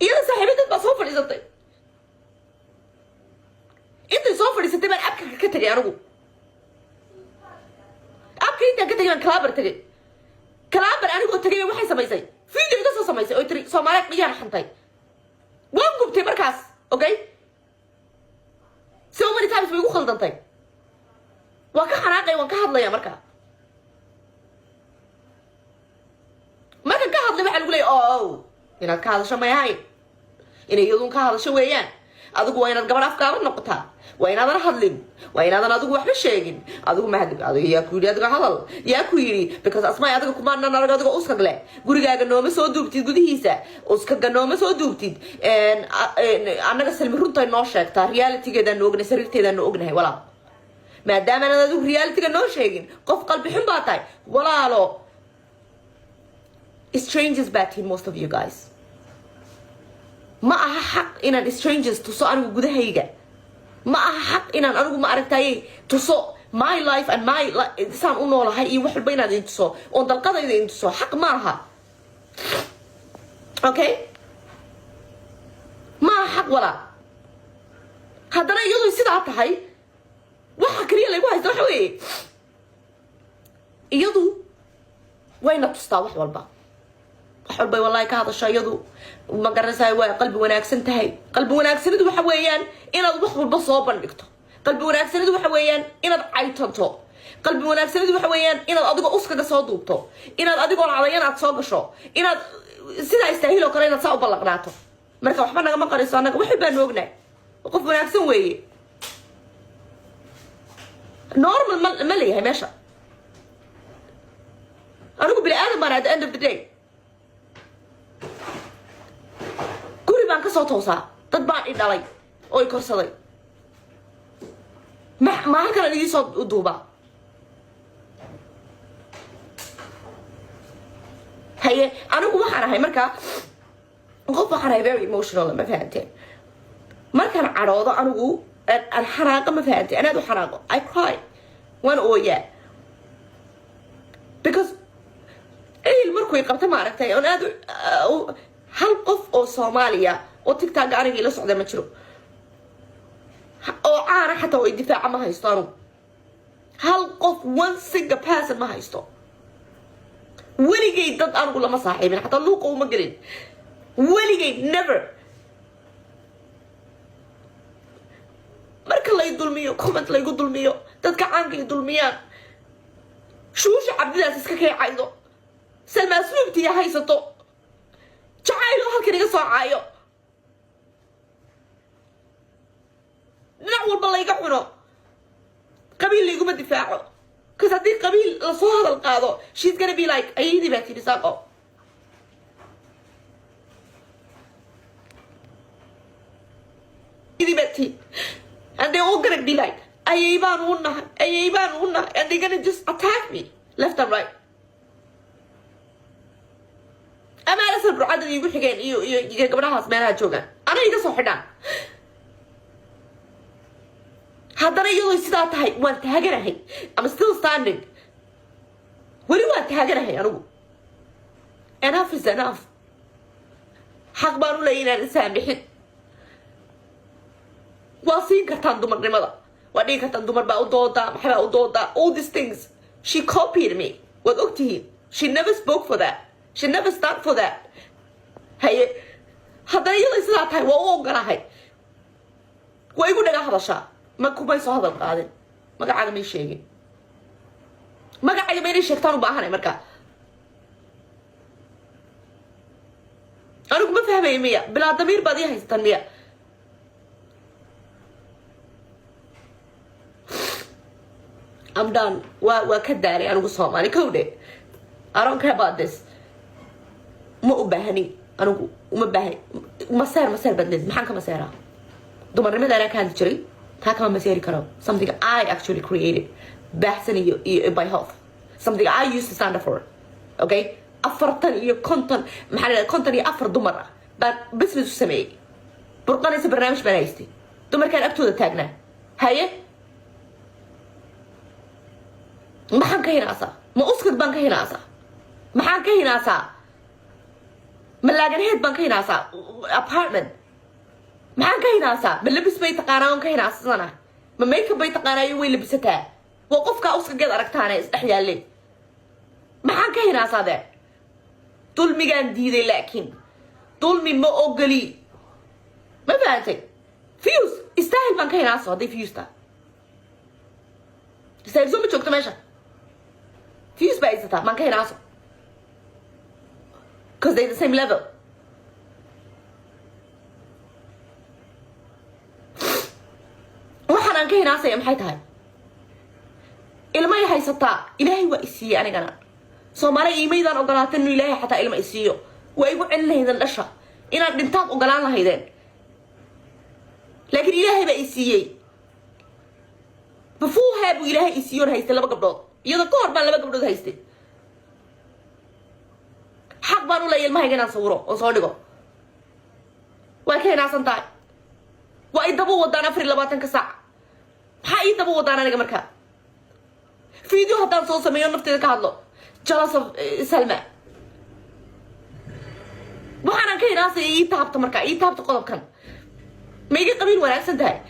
iyada saaxiibadeed baa soo fadhiisatay intay soo fadhiisatay baan abka ka tagay anigu abka intaan ka tagay baan kalaabar tagay kalaabar anigoo tagay waxay samaysay video iga soo samaysay oo tiri Soomaaliyeed miyaan xantay waan gubtay markaas okay so many times way ugu khaldantay waa ka xanaaqay waan ka hadlaya markaa ka hadlay waxa lagu leeyahay oo inaad ka hadasho ma yahay inay iyadun ka hadasho weeyaan adigu waa inaad gabadh afkaaba noqotaa waa inaadan hadlin waa inaadan adigu waxba sheegin adigu ma hadlin adigu yaa ku yiri adiga hadal yaa ku yiri because asmaa adiga kuma nanaga adiga uskag leh gurigaaga nooma soo duubtid gudihiisa uskaga nooma soo duubtid annaga salmi runta noo sheegtaa reality-geeda noo ognahay sariirteeda noo ognahay walaa maadaama aad adigu reality-ga noo sheegin qof qalbi xun baa tahay walaalo strangers bad to most of you guys ma aha xaq inaan strangers tuso anigu gudahayga ma aha xaq inaan anigu ma aragtay tuso my life and my saan u noolahay iyo wax walba inaad idin tuso oo dalqadayda idin tuso xaq ma aha okay ma aha xaq wala haddana iyadoo sidaa tahay waxa kaliya lagu haysto waxa weeye iyadu wayna tustaa wax walba حبي والله كهذا الشيء يدو ما قرنساي قلبي وناكسن تهي قلبي وناكسن دو حويان إن الوحب البصوبة نكتو قلبي وناكسن دو حويان إن عيطنتو قلبي وناكسن دو حويان إن الأدقو أسكا صادوبتو إن الأدقو العليان أتصاقشو إن سيدا يستاهلو كرينا تصاقو بلقناتو مركا وحبانا ما قريسانا وحبا نوغنا وقف وناكسن وي نورمال ملي هي ماشا أنا أقول بني آدم أنا at the end of the day baan ka soo toosaa dad baan i dhalay oo i korsaday ma halkan idin soo duuba haye anigu waxaan ahay markaa qof waxaan ahay very emotional ma fahanteen markaan cadhoodo anigu aan xanaaqo ma fahanteen anaad u xanaaqo I cry waan ooyaa because markuu i qabta ma aragtay oon aad hal qof oo Soomaaliya oo TikTok aniga ila socda ma jiro oo caana xataa oo difaaca ma haysto anu hal qof one single person ma haysto weligay dad anigu lama saaxiibin xataa luuqa uma gelin weligay never marka la dulmiyo comment la igu dulmiyo dadka caanka ay dulmiyaan shuusha cabdidaas iska kaycaydo salma asluubtii haysato jacaylo halkan iga soo caayo dhinac walba layga cuno qabiil layguma difaaco because haddii qabiil lasoo hadal qaado she's gonna be like ayadii baa tiri saaqo ayadii baa tiri and they're all gonna be like ayay baan u nahay and they're gonna just attack me left and right أما أنا أصل برعادة يقول حكاين يقبلها اسمها جوجان أنا يقصو حدان هذا يلا يصير هاي وانت هاجر هاي I'm still standing ولي وانت هاجر هاي أنا enough is enough حق بانو لينا الإنسان بحد واصين كرتان دمر لماذا وادي كرتان دمر بقى ضوضة محبة ضوضة all these things she copied me وقتي she never spoke for that she never stand for that هي هذا يلا يصير هاي وأوقنا هاي ويقول لك هذا شاء ما كوباي صو هذا القاعدين ما قاعد ما يشيء ما قاعد ما يشيء تانو بأهنا مركا أنا ما فاهمة مية بلا ضمير بدي هاي استنية I'm done وكداري أنا قصهم أنا كودي I don't care about this ما أبهني أنا وما بهني مسار بدني محنك مسارها دمر ماذا أنا كانت تشري ها كمان مسيري كرام something I actually created بحسني by health something I used to stand up for okay أفرتني كونتن محل كونتني أفر دمرة بس السماء برقاني برنامج بنايستي دمر كان أكتو تاجنا هاي ما حنك هنا أصلا ما أسكت بنك هنا أصلا ما حنك هنا أصلا ملاقن هيد بان كهناسا apartment maxaan ka hinaasaa ma labis bay taqaanaa on ka hinaasasana ma makeup bay taqaanaa way labisataa waa qofkaa uskageed aragtaane isdhex yaalle maxaan ka hinaasaa dee dulmigaan diiday laakiin dulmi ma ogoli ma fahantay fuse istaahil baan ka hinaaso hadday fuse taa istaahil soo ma joogto meesha fuse baa haysataa baan ka hinaaso because they the same level waxaan ka hinaasaya maxay tahay ilmay haysataa ilaahay waa isiiyey anigana Soomaaliya iimaydaan ogolaatay inuu ilaahay xataa ilma isiiyo waa igu celin lahaydeen dhasha inaad dhintaad ogolaan lahaydeen laakiin ilaahay baa isiiyey bafuuhaa buu ilaahay isiiyoon haystay 2 gabdhood iyadoo ka hor baan 2 gabdhood haystay xaq baan u leeyahay ilmahayga inaan sawiro oo soo dhigo waa ka hinaasan tahay waa ay daba wadaan 24 saac maxaa ii daba wadaan aniga markaa فيديو هدان صوصة ميون نفتي كهادلو جلس سلمى وحنا كي ناسي يتابت مركا يتابت قلب كان ما يجي قبيل ولا سنتهاي